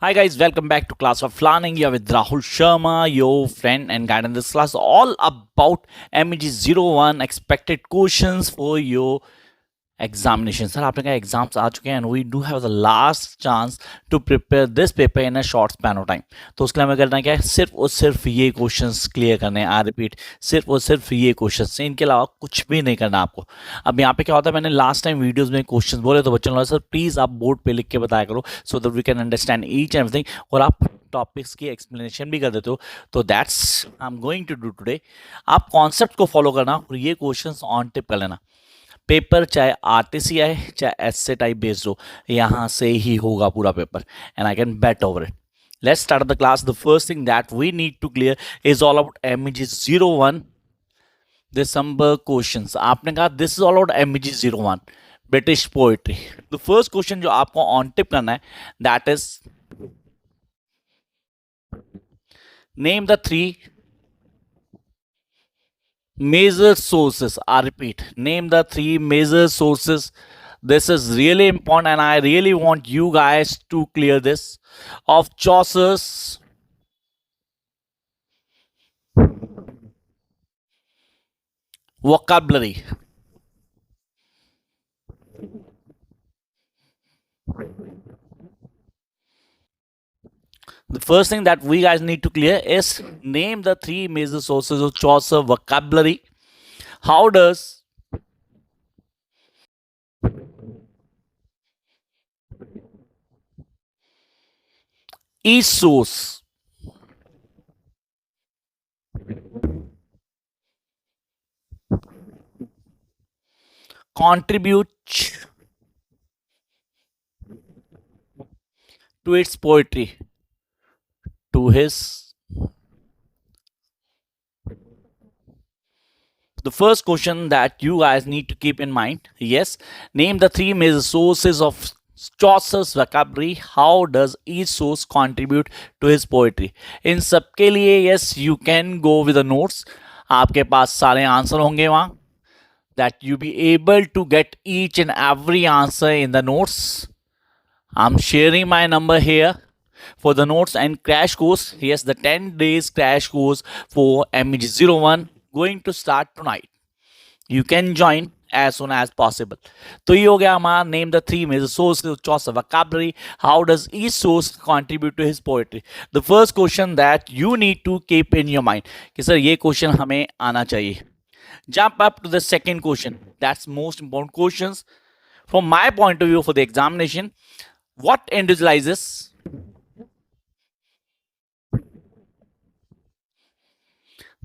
Hi guys, welcome back to Class of Learning. You're with Rahul Sharma, your friend and guide in this class, all about MEG01 expected questions for your examination sir आपने कहा exams आ चुके हैं and we do have the last chance to prepare this paper in a short span of time. तो उसके लिए हमें करना क्या है, सिर्फ और सिर्फ ये क्वेश्चंस क्लियर करने हैं। आई रिपीट, सिर्फ और सिर्फ ये क्वेश्चंस, इनके अलावा कुछ भी नहीं करना आपको। अब यहाँ पे क्या होता है, मैंने लास्ट टाइम वीडियोस में क्वेश्चंस बोले तो बच्चों ने सर प्लीज़ आप बोर्ड पे लिख के बताया करो so that we can understand each and everything, और आप टॉपिक्स की एक्सप्लेनेशन भी कर देते हो। तो that's I am going to do today. आप कॉन्सेप्ट को फॉलो करना और ये क्वेश्चंस ऑन टिप कर लेना। पेपर चाहे आरटीसी आए चाहे एसए टाइप बेस्ड हो, यहाँ से ही होगा पूरा paper and I can bet over it. Let's start the class. The first thing that we need to clear is all about MEG01 December questions. आपने कहा this is all about MEG01 British poetry. The first question जो आपको on tip करना है, that is name the three major sources. I repeat, name the three major sources. This is really important and I really want you guys to clear this. Of Chaucer's vocabulary. The first thing that we guys need to clear is name the three major sources of Chaucer vocabulary. How does each source contribute to its poetry, to his. The first question that you guys need to keep in mind, yes, name the three major sources of Chaucer's vocabulary. How does each source contribute to his poetry? इन सबके लिए yes, you can go with the notes. आपके पास सारे answer होंगे वहाँ, that you be able to get each and every answer in the notes. I'm sharing my number here for the notes and crash course. Yes, the 10 days crash course for MEG01 going to start tonight. You can join as soon as possible. तो ये हो गया हमारा name the three major source चॉस vocabulary. How does each source contribute to his poetry? The first question that you need to keep in your mind कि sir ये question हमें आना चाहिए. Jump up to the second question. That's most important questions from my point of view for the examination. What individualizes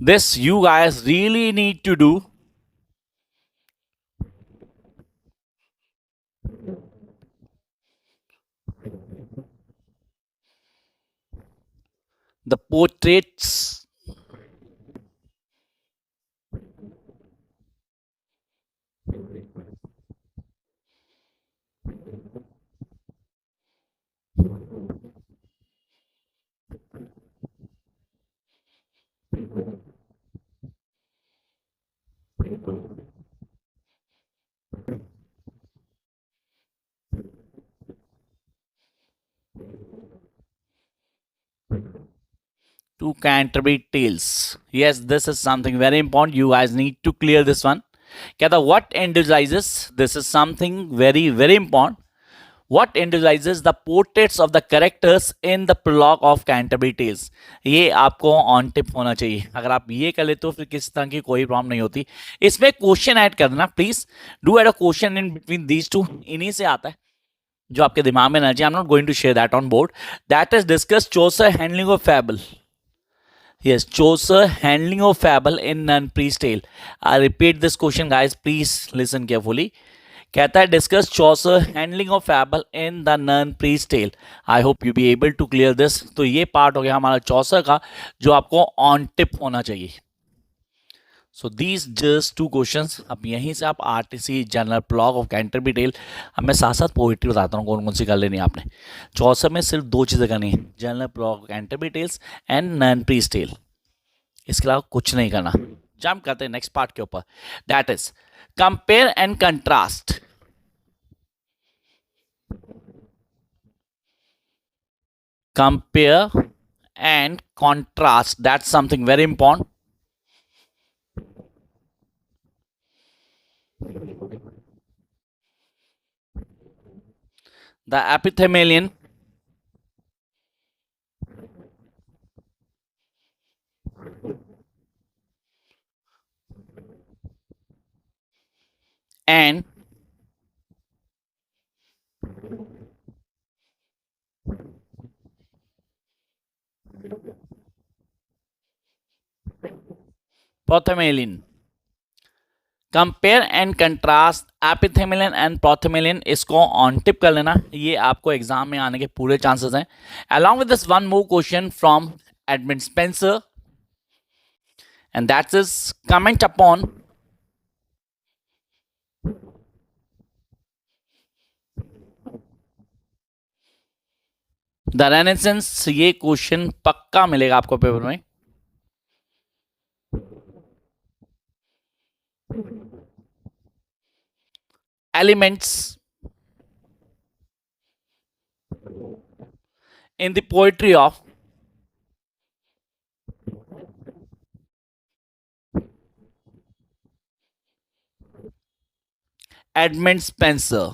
this? You guys really need to do the portraits to Canterbury Tales. Yes, this is something very important. You guys need to clear this one. Kehta, what individualizes? This is something very, very important. What individualizes the portraits of the characters in the prologue of Canterbury Tales? ये आपको on tip होना चाहिए. अगर आप ये कर लेते हो फिर किसी तरह की कोई प्रॉब्लम नहीं होती. इसमें क्वेश्चन ऐड कर देना please. Do add a question in between these two. इन्हीं से आता है जो आपके दिमाग में ना चाहिए. I am not going to share that on board. That is discuss Chaucer handling of fable. Yes, Chaucer handling of fable in Nunpriest's Tale. I repeat this question, guys. Please listen carefully. कहता है discuss Chaucer handling of fable in the nun priest tale. I hope you be able to clear this. तो ये part हो गया हमारा चौसर का जो आपको ऑन टिप होना चाहिए. So these just two questions. अब यहीं से आप RTC general prologue of Canterbury tale. अब मैं साथ साथ पोइट्री बताता हूँ कौन कौन सी कर लेनी है आपने. चौसर में सिर्फ दो चीज़ें करनी है, general prologue of Canterbury tales and nun priest tale. इसके अलावा कुछ नहीं करना. जंप करते हैं नेक्स्ट पार्ट के ऊपर. That is compare and contrast. compare and contrast. That's something very important. The epithalamion and Prothalamion. Compare and contrast Epithalamion and Prothalamion, इसको ऑन टिप कर लेना, ये आपको एग्जाम में आने के पूरे चांसेस हैं. Along with this one more question from admin Spencer, and that is comment upon the renaissance. ये क्वेश्चन पक्का मिलेगा आपको पेपर में. Elements in the poetry of Edmund Spenser.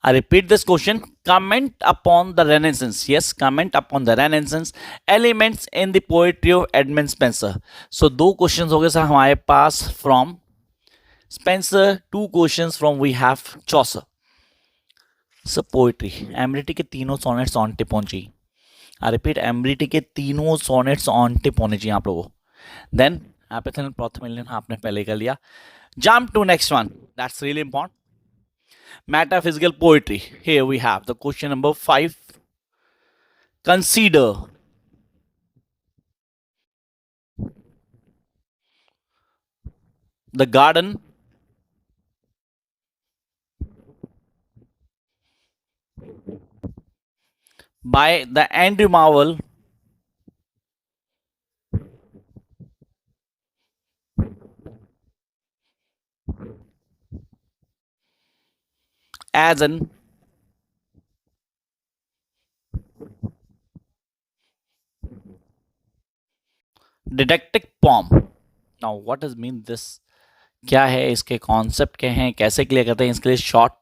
I repeat this question. Comment upon the Renaissance. Yes, comment upon the Renaissance elements in the poetry of Edmund Spenser. So दो questions हो गए sir हमारे पास from Spenser. Two questions from we have Chaucer. Sir poetry Amoretti के तीनों sonnets on tip होने चाहिए. I repeat, एमरिटी के तीनों सोनेट्स ऑन टिप होने चाहिए आप लोगों. देन एपिथेलियन प्रोथेमेलियन आपने पहले कर लिया. Jump to next one, that's really important. Metaphysical poetry. Here we have the question number 5. Consider the garden by the Andrew Marvell as an didactic poem. Now what does mean this? क्या है इसके concept क्या हैं, कैसे clear करते हैं, इसके लिए शॉर्ट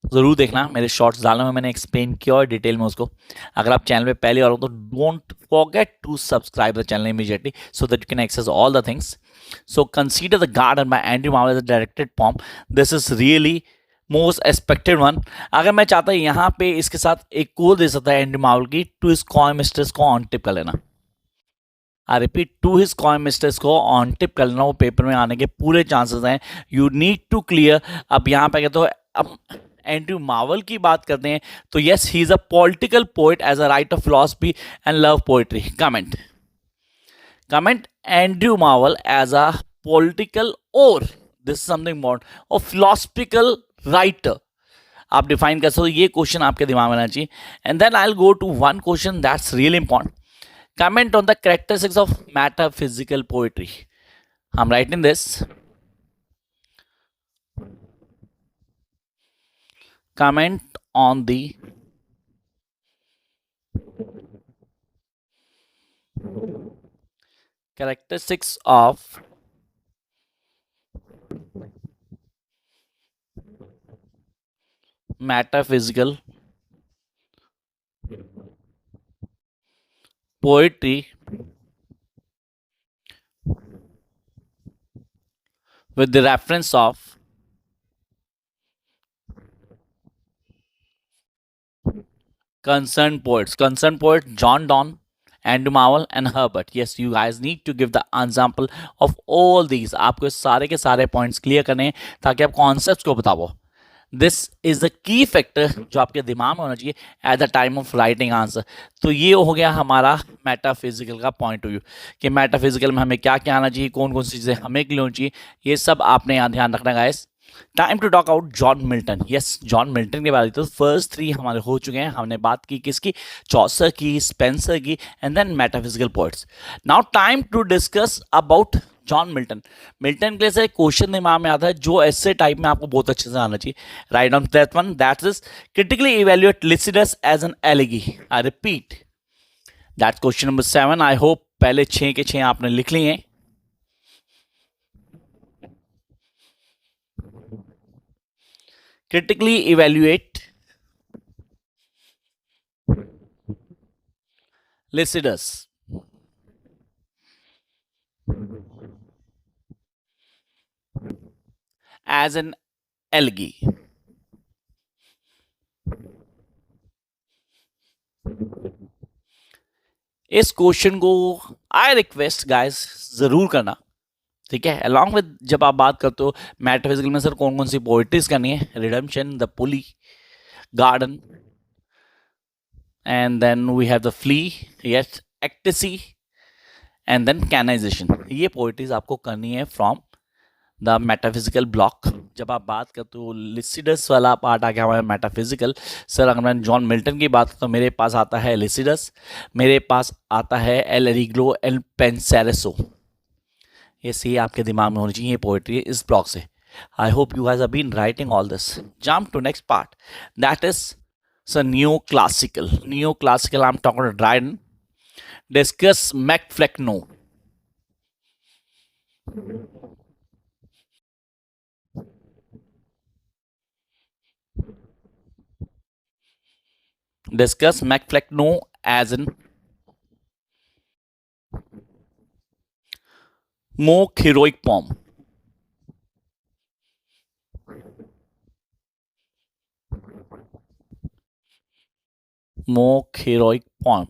ज़रूर देखना. मेरे शॉर्ट्स डालने में मैंने एक्सप्लेन किया और डिटेल में उसको. अगर आप चैनल पे पहले और हो तो don't forget to subscribe the channel immediately so that you can access all the things. So consider the garden by Andrew Marvell as a directed poem. This is really most expected one. अगर मैं चाहता यहाँ पे इसके साथ एक code दे सकता है एंड्रयू मार्वल की, टू हिज कॉइन मिस्टर्स को ऑन टिप कर लेना. I repeat, to his coy mistress को ऑन टिप कर लेना, वो पेपर में आने के पूरे चांसेस हैं. You need to clear. अब यहाँ पे कहते हो, अब एंड्रयू मार्वल की बात करते हैं तो yes, he is a political poet as a writer of philosophy and love poetry. Comment Andrew Marvell as a political और दिस इज समथिंग मोर और फिलोसफिकल राइटर. आप डिफाइन कर सकते हो. ये क्वेश्चन आपके दिमाग में आना चाहिए. And then I will go to one question that's really important. Comment on the characteristics of metaphysical poetry. I'm writing this. Comment on the characteristics of metaphysical poetry with the reference of concerned poets. Concerned poet John Donne, Andrew Marvell and Herbert. Yes, you guys need to give the example of all these. आपको सारे के सारे points clear करने हैं ताकि आप concepts को बताओ. This is the key factor जो आपके दिमाग में होना चाहिए at the time of writing answer. तो ये हो गया हमारा मेटाफिजिकल का पॉइंट ऑफ व्यू कि मेटाफिजिकल में हमें क्या क्या आना चाहिए, कौन कौन सी चीज़ें हमें क्लियर होनी चाहिए. ये सब आपने यहाँ ध्यान रखना guys. Time to talk out John Milton. Yes, John Milton के बारे में तो फर्स्ट 3 हमारे हो चुके हैं. हमने बात की किसकी, चॉसर की, स्पेंसर की and then metaphysical poets. Now time to discuss about John Milton. Milton के लिए से क्वेश्चन दिमाग में आता है जो ऐसे टाइप में आपको बहुत अच्छे से आना चाहिए। Write down that one, that is critically evaluate Lycidas as an elegy. I repeat, that question number 7। I hope पहले 6 के 6 आपने लिख लिए हैं। Critically evaluate Lycidas as an algae. इस क्वेश्चन को आई रिक्वेस्ट गाइस जरूर करना, ठीक है। अलॉन्ग विद जब आप बात करते हो मेटाफिजिकल में सर कौन कौन सी पोइट्रीज करनी है, Redemption, the Pulley, Garden, and then we have the Flea, yes, Ecstasy, and then Canonization. ये पोइट्रीज आपको करनी है फ्रॉम द मेटाफिजिकल ब्लॉक। जब आप बात करते हो लिसिडस वाला पार्ट आ गया हमारा मेटाफिजिकल। सर अगर मैं जॉन मिल्टन की बात तो मेरे पास आता है लिसिडस, मेरे पास आता है एल एरिग्लो एल पेंसेरेसो। ये सी आपके दिमाग में होनी चाहिए, ये पोएट्री इस ब्लॉक से। I hope you has been writing all this. Jump to next part, that is sir new classical. New classical I am talking about Dryden. Discuss MacFlecknoe. Discuss McFlecknoe as in more heroic poem. More heroic poem.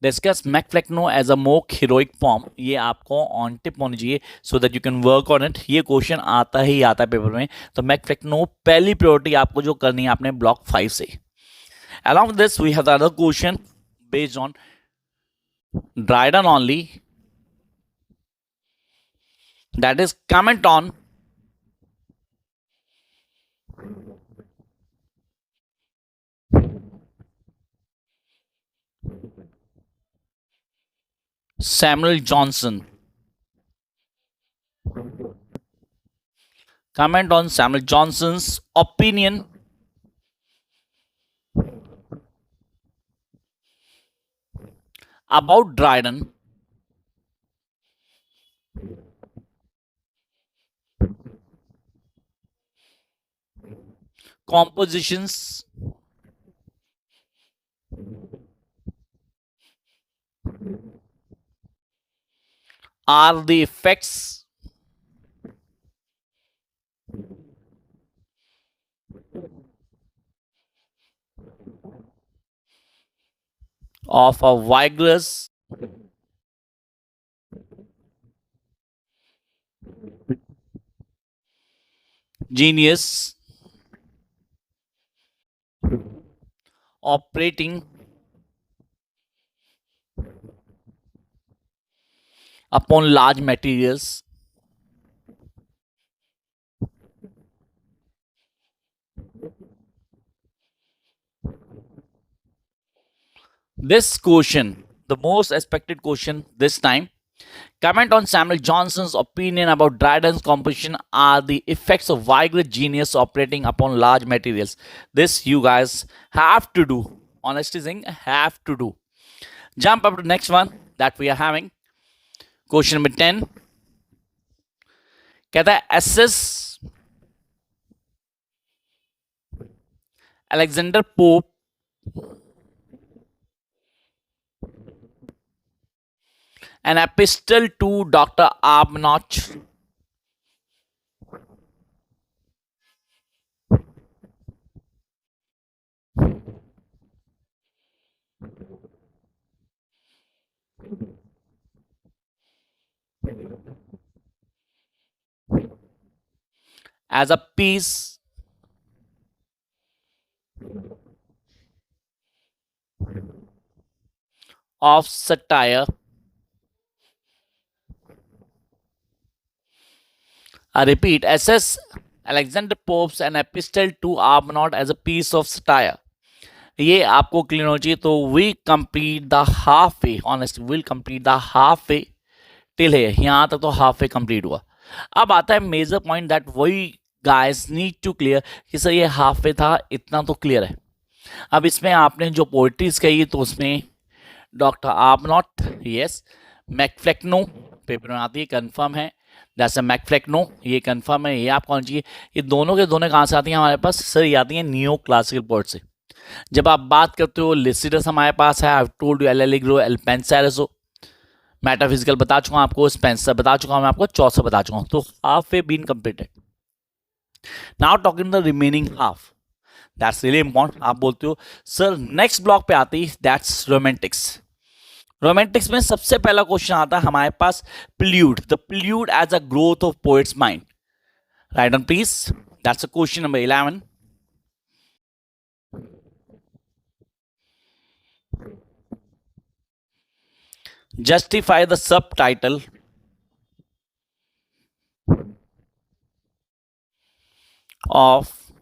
Discuss McFlecknoe as a more heroic poem. ये आपको on tip होनी चाहिए so that you can work on it. ये question आता ही आता है paper में, तो McFlecknoe पहली प्रायोरिटी आपको जो करनी है आपने ब्लॉक 5 से। Along with this, we have the other question based on Dryden only. That is, comment on Samuel Johnson. Comment on Samuel Johnson's opinion about Dryden compositions are the effects of a vigorous genius operating upon large materials. This question, the most expected question this time. Comment on Samuel Johnson's opinion about Dryden's composition are the effects of vigorous genius operating upon large materials. This you guys have to do. Honestly saying, have to do. Jump up to the next one that we are having. Question number 10. कहता है assess Alexander Pope an epistle to Dr. Arbuthnot as a piece of satire. I repeat, assess Alexander Pope's an epistle to Arbuthnot as a piece of satire. ये आपको clear होना चाहिए। तो we complete the half way, honest will complete the half way till है, यहाँ तक तो half वे complete हुआ। अब आता है मेजर पॉइंट दैट वही गाइस नीड टू क्लियर कि सर ये हाफ वे था, इतना तो क्लियर है। अब इसमें आपने जो पोइट्रीज कही तो उसमें डॉक्टर आर्नॉट, यस, मैकफ्लेक्नो पेपर में आती है, कंफर्म है, जैसे मैकफ्लेक्नो ये कंफर्म है, ये आपको आना चाहिए। ये दोनों के दोनों कहाँ से आती हैं हमारे पास, सर ये आती हैं नियो क्लासिकल पोइट से। जब आप बात करते हो लिसिडस हमारे पास है, I told you L'Allegro, Il Penseroso, metaphysical बता चुका हूं आपको, स्पेंसर बता चुका हूं मैं आपको, चौसर बता चुका हूं, तो half way been completed. Now talking the remaining half, that's really important. आप बोलते हो सर नेक्स्ट ब्लॉक पे आती है, दैट्स रोमांटिक्स। रोमांटिक्स में सबसे पहला क्वेश्चन आता है हमारे पास, Prelude, the Prelude as a growth of poet's mind, write on please, that's a question number 11। Justify the subtitle of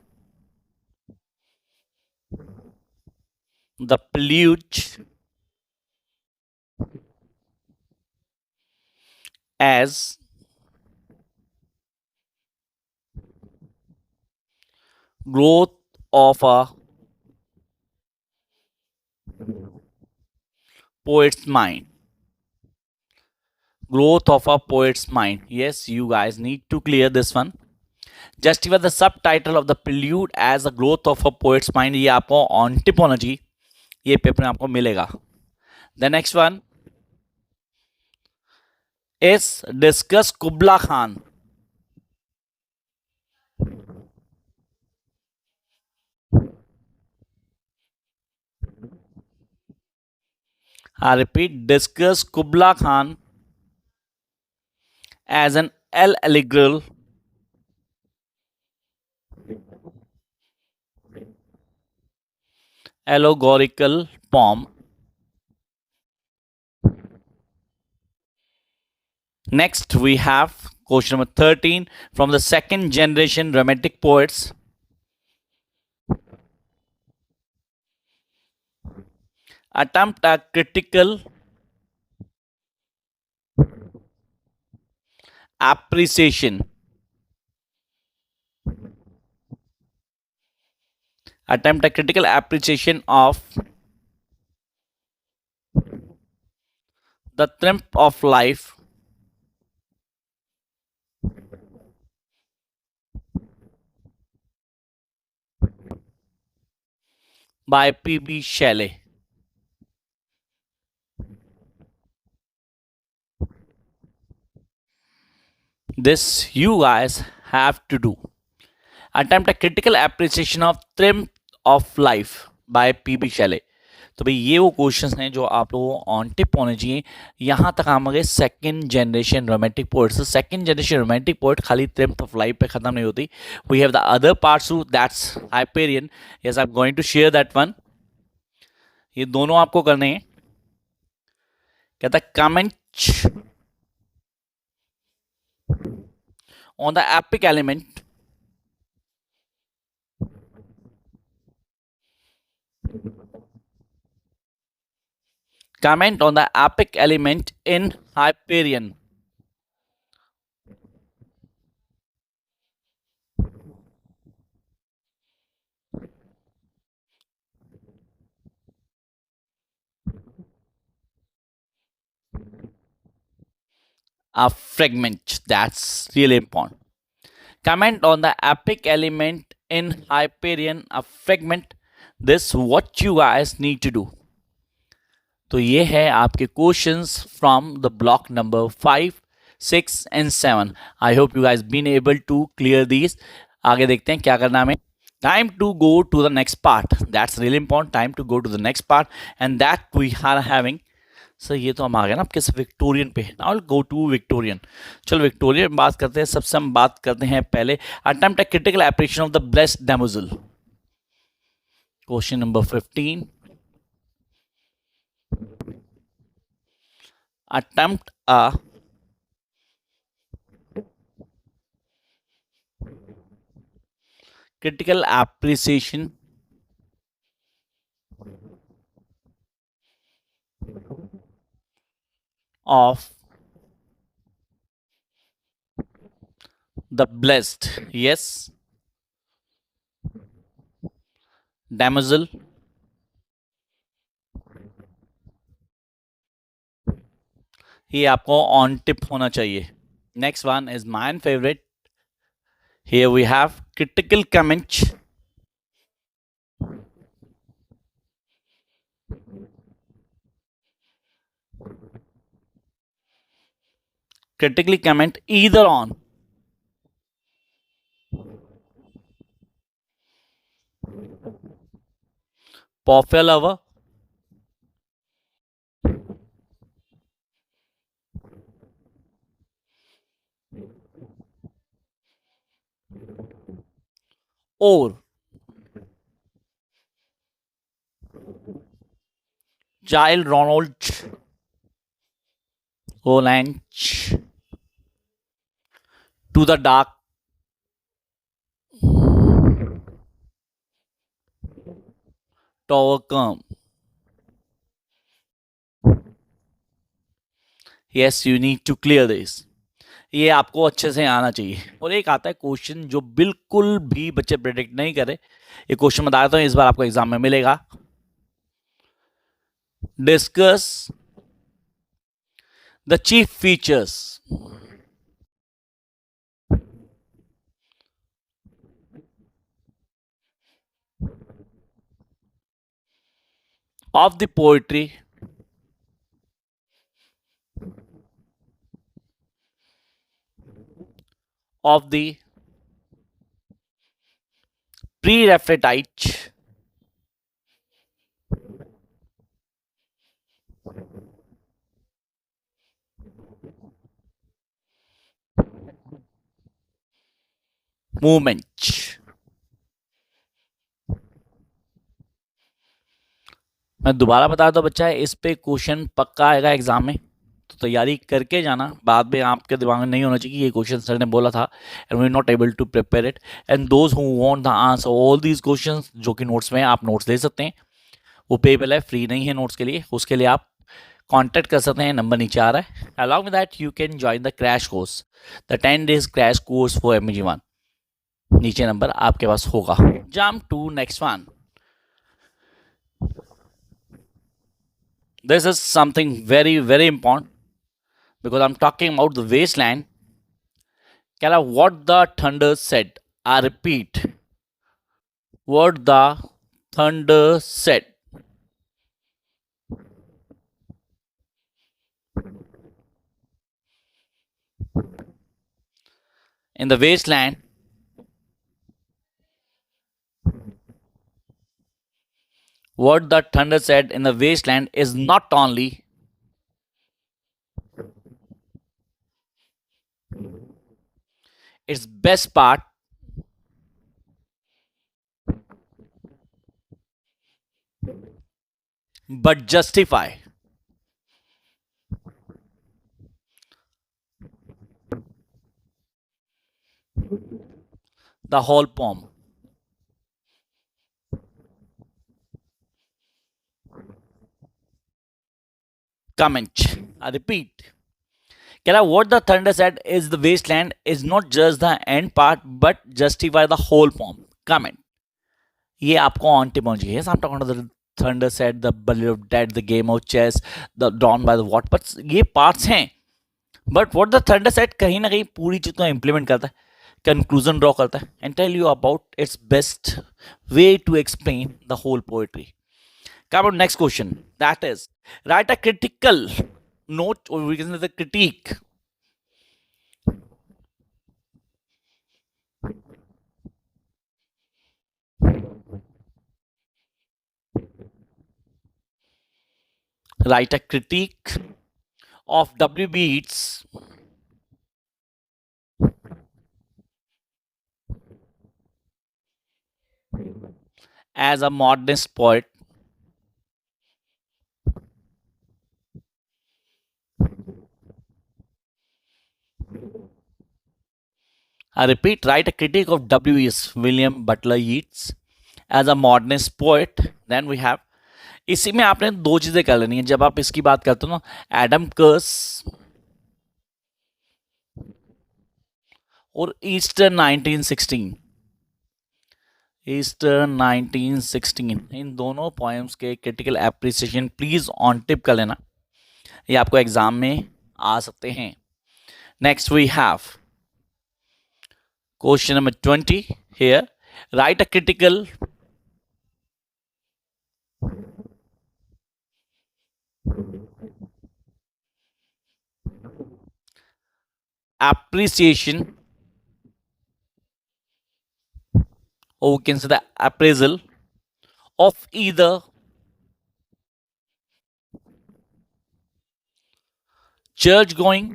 the Pleiades as growth of a poet's mind. Growth of a poet's mind. Yes, you guys need to clear this one. Justify the subtitle of the prelude as the growth of a poet's mind. ये आपको ऑन्टिपोलॉजी ये paper में आपको मिलेगा। The next one is discuss कुबला Khan. I repeat, discuss Kubla Khan as an allegorical poem. Next, we have question number 13 from the second generation romantic poets. Attempt a critical appreciation. Attempt a critical appreciation of the triumph of life by P.B. Shelley. This you guys have to do. Attempt a critical appreciation of triumph of life by P.B. Shelley. तो भाई ये वो questions हैं जो आप लोगों को on tip होने चाहिए। यहाँ तक हम गए second generation romantic poets. Second generation romantic poet खाली ट्रिम्थ ऑफ लाइफ पे खत्म नहीं होती, we have the other parts too, that's Hyperion. Yes, I am going to share that one. ये दोनों आपको करने हैं। कहता है comment on the epic element comment on the epic element in Hyperion. A fragment, that's really important. Comment on the epic element in Hyperion, a fragment. This what you guys need to do. तो ये है आपके questions from the block number 5, 6 and 7। I hope you guys been able to clear these. आगे देखते हैं क्या करना हमें। Time to go to the next part, that's really important. Time to go to the next part and that we are having. Sir ये तो हम आ गए ना आपके विक्टोरियन पे। Now go to Victorian. चलो विक्टोरियन में बात करते हैं। सबसे हम बात करते हैं पहले attempt a critical appreciation of the Blessed Damozel. Question number 15, attempt a critical appreciation of The blessed. Yes. Damsel. ये आपको ऑन टिप होना चाहिए. Next one is my favorite. Here we have critical comment. Critically comment either on popular lover, or child Ronald Olanch to the dark to overcome. Yes, you need to clear this. ये आपको अच्छे से आना चाहिए. और एक आता है क्वेश्चन जो बिल्कुल भी बच्चे प्रेडिक्ट नहीं करे. ये क्वेश्चन बता देता हूँ, इस बार आपको एग्जाम में मिलेगा. Discuss the chief features of the poetry of the pre-Raphaelite movement. मैं दोबारा बता दूं बच्चा, इस पे क्वेश्चन पक्का आएगा एग्जाम में, तो तैयारी करके जाना. बाद में आपके दिमाग में नहीं होना चाहिए कि ये क्वेश्चन सर ने बोला था and we not able to prepare it. And those who want the answer all these questions जो कि नोट्स में आप नोट्स ले सकते हैं, वो पेबल है, फ्री नहीं है नोट्स के लिए. उसके लिए आप कांटेक्ट कर सकते हैं, नंबर नीचे आ रहा है. Along with that you can join the crash course, the 10 days crash course for MEG1. नीचे नंबर आपके पास होगा. Jump to next one. This is something very, very important because I'm talking about the wasteland. Kala, what the thunder said. I repeat. What the thunder said. In the wasteland, what the thunder said in the wasteland is not only its best part, but justify the whole poem. Comment. I repeat. Kala, what the thunder said is the wasteland is not just the end part, but justify the whole poem. Comment. ये आपको on tip होना चाहिए. I'm talking about the thunder said, the belly of dead, the game of chess, the dawn by the what. But ये parts हैं. But what the thunder set कहीं ना कहीं पूरी चीज को इंप्लीमेंट करता है, कंक्लूजन ड्रॉ करता है and tell you about its best way to explain the whole poetry. Come on, next question. That is, write a critical note, or we can say the critique. Write a critique of W.B. Yeats as a modernist poet. I repeat, write a critique of W.S. William Butler Yeats as a modernist poet. Then we have, इसी में आपने दो चीजें कर लेनी है जब आप इसकी बात करते हो ना. एडम कर्स और ईस्टर 1916, ईस्टर 1916, इन दोनों पोएम्स के critical appreciation please on tip कर लेना, ये आपको एग्जाम में आ सकते हैं. Next we have question number 20 here. Write a critical appreciation, or we can say the appraisal of either church going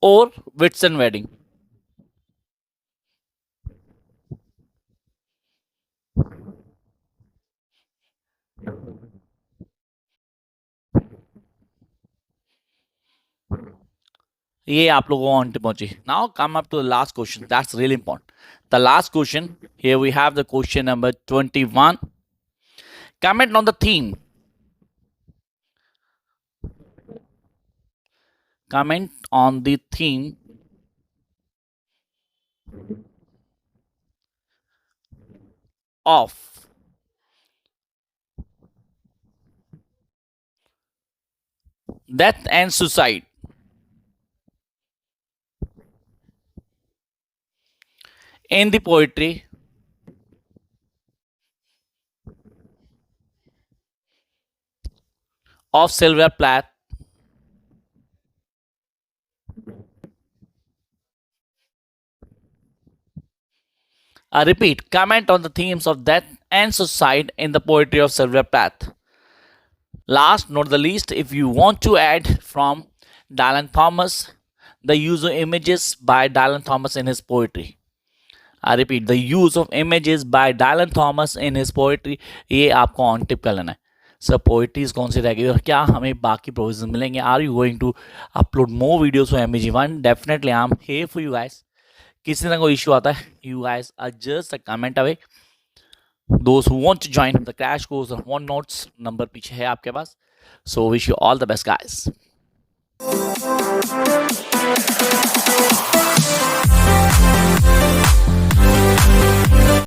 or Whitsun wedding. ये आप लोगों को ऑन टिप पहुंची. Now come up to the last question, that's really important. The last question here we have the question number 21. Comment on the theme. Comment on the theme of death and suicide in the poetry of Sylvia Plath. I repeat, comment on the themes of death and suicide in the poetry of Sylvia Plath. Last, not the least, if you want to add from Dylan Thomas, the use of images by Dylan Thomas in his poetry. I repeat, the use of images by Dylan Thomas in his poetry, ये आपको on tip कर लेना है. Sir poetries कौन सी रहेगी और क्या हमें बाकी प्रोविजन मिलेंगे? Are you going to upload more videos for MEG1? Definitely I am here for you guys. किसी तरह कोई इशू आता है, you guys are just a comment away. दोस्त who want to join the crash course और want notes, number पीछे है आपके पास. So wish you all the best guys.